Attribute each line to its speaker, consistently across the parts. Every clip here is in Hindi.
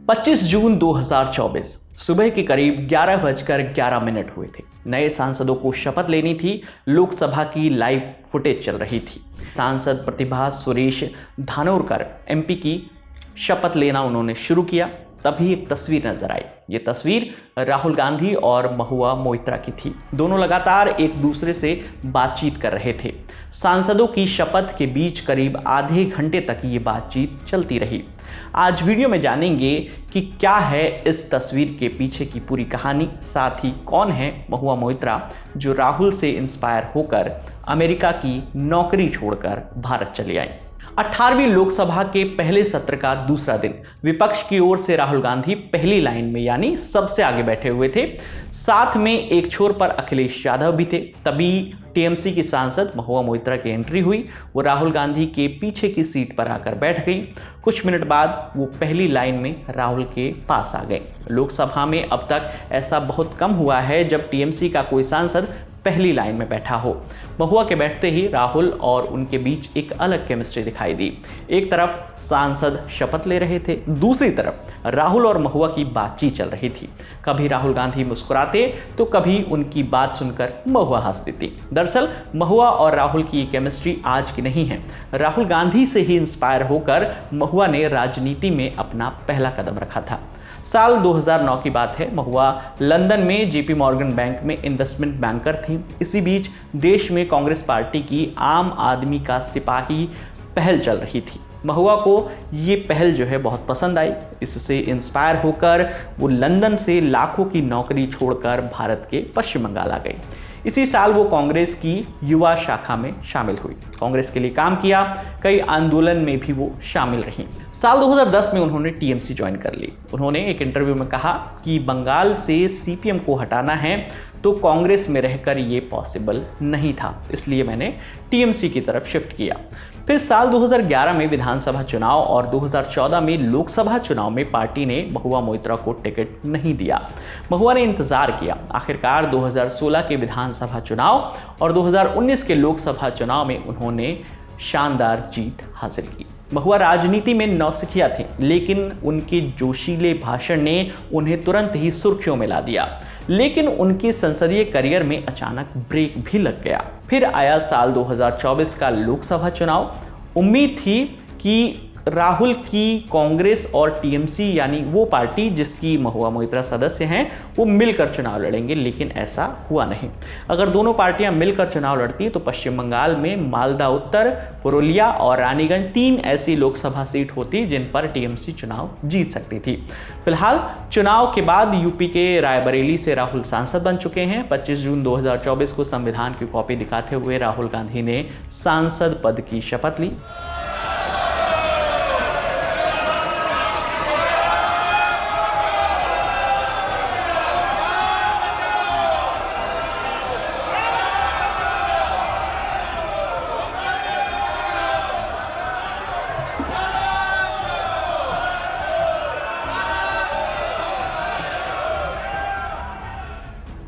Speaker 1: 25 जून 2024 सुबह के करीब 11:11 हुए थे। नए सांसदों को शपथ लेनी थी। लोकसभा की लाइव फुटेज चल रही थी। सांसद प्रतिभा सुरेश धानोरकर एमपी की शपथ लेना उन्होंने शुरू किया। तभी एक तस्वीर नजर आई। ये तस्वीर राहुल गांधी और महुआ मोइत्रा की थी। दोनों लगातार एक दूसरे से बातचीत कर रहे थे। सांसदों की शपथ के बीच करीब आधे घंटे तक ये बातचीत चलती रही। आज वीडियो में जानेंगे कि क्या है इस तस्वीर के पीछे की पूरी कहानी, साथ ही कौन है महुआ मोइत्रा जो राहुल से इंस्पायर होकर अमेरिका की नौकरी छोड़कर भारत चले आई। 18वीं लोकसभा के पहले सत्र का दूसरा दिन। विपक्ष की ओर से राहुल गांधी पहली लाइन में यानी सबसे आगे बैठे हुए थे। साथ में एक छोर पर अखिलेश यादव भी थे। तभी टीएमसी की सांसद महुआ मोइत्रा की एंट्री हुई। वो राहुल गांधी के पीछे की सीट पर आकर बैठ गई। कुछ मिनट बाद वो पहली लाइन में राहुल के पास आ गए। लोकसभा में अब तक ऐसा बहुत कम हुआ है जब टीएमसी का कोई सांसद पहली लाइन में बैठा हो। महुआ के बैठते ही राहुल और उनके बीच एक अलग केमिस्ट्री दिखाई दी। एक तरफ सांसद शपथ ले रहे थे, दूसरी तरफ राहुल और महुआ की बातचीत चल रही थी। कभी राहुल गांधी मुस्कुराते तो कभी उनकी बात सुनकर महुआ हंसती थी। दरअसल महुआ और राहुल की ये केमिस्ट्री आज की नहीं है। राहुल गांधी से ही इंस्पायर होकर महुआ ने राजनीति में अपना पहला कदम रखा था। साल 2009 की बात है। महुआ लंदन में जेपी मॉर्गन बैंक में इन्वेस्टमेंट बैंकर थी। इसी बीच देश में कांग्रेस पार्टी की आम आदमी का सिपाही पहल चल रही थी। महुआ को ये पहल जो है बहुत पसंद आई। इससे इंस्पायर होकर वो लंदन से लाखों की नौकरी छोड़कर भारत के पश्चिम बंगाल आ गई। इसी साल वो कांग्रेस की युवा शाखा में शामिल हुई। कांग्रेस के लिए काम किया। कई आंदोलन में भी वो शामिल रही। साल 2010 में उन्होंने टीएमसी ज्वाइन कर ली। उन्होंने एक इंटरव्यू में कहा कि बंगाल से सीपीएम को हटाना है तो कांग्रेस में रहकर ये पॉसिबल नहीं था, इसलिए मैंने टीएमसी की तरफ शिफ्ट किया। फिर साल 2011 में विधानसभा चुनाव और 2014 में लोकसभा चुनाव में पार्टी ने महुआ मोइत्रा को टिकट नहीं दिया। महुआ ने इंतजार किया। आखिरकार 2016 के विधानसभा चुनाव और 2019 के लोकसभा चुनाव में उन्होंने शानदार जीत हासिल की। महुआ राजनीति में नौसिखिया थे, लेकिन उनके जोशीले भाषण ने उन्हें तुरंत ही सुर्खियों में ला दिया। लेकिन उनके संसदीय करियर में अचानक ब्रेक भी लग गया। फिर आया साल 2024 का लोकसभा चुनाव। उम्मीद थी कि राहुल की कांग्रेस और टीएमसी यानी वो पार्टी जिसकी महुआ मोइत्रा सदस्य हैं वो मिलकर चुनाव लड़ेंगे, लेकिन ऐसा हुआ नहीं। अगर दोनों पार्टियां मिलकर चुनाव लड़ती तो पश्चिम बंगाल में मालदा उत्तर, पुरुलिया और रानीगंज 3 ऐसी लोकसभा सीट होती जिन पर टीएमसी चुनाव जीत सकती थी। फिलहाल चुनाव के बाद यूपी के रायबरेली से राहुल सांसद बन चुके हैं। 25 जून 2024 को संविधान की कॉपी दिखाते हुए राहुल गांधी ने सांसद पद की शपथ ली।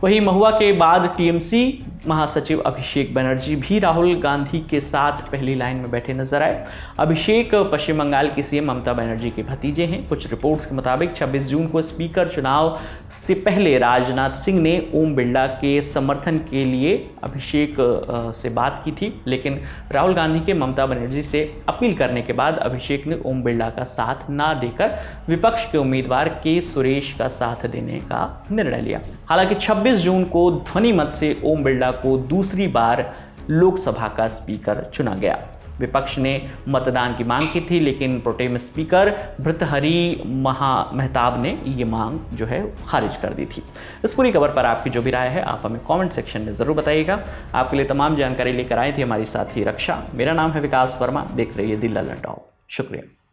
Speaker 1: वहीं महुआ के बाद टीएमसी महासचिव अभिषेक बनर्जी भी राहुल गांधी के साथ पहली लाइन में बैठे नजर आए। अभिषेक पश्चिम बंगाल की सीएम ममता बनर्जी के भतीजे हैं। कुछ रिपोर्ट्स के मुताबिक 26 जून को स्पीकर चुनाव से पहले राजनाथ सिंह ने ओम बिरला के समर्थन के लिए अभिषेक से बात की थी, लेकिन राहुल गांधी के ममता बनर्जी से अपील करने के बाद अभिषेक ने ओम बिरला का साथ ना देकर विपक्ष के उम्मीदवार के सुरेश का साथ देने का निर्णय लिया। हालांकि 26 जून को ध्वनि मत से ओम बिरला को दूसरी बार लोकसभा का स्पीकर चुना गया। विपक्ष ने मतदान की मांग की थी, लेकिन प्रोटेम स्पीकर भर्तृहरि मेहताब ने ये मांग जो है खारिज कर दी थी। इस पूरी खबर पर आपकी जो भी राय है आप हमें कमेंट सेक्शन में ज़रूर बताइएगा। आपके लिए तमाम जानकारी लेकर आई थी हमारी साथी रक्षा। मेरा नाम है विकास वर्मा। देख रहिए दी ललन टॉप। शुक्रिया।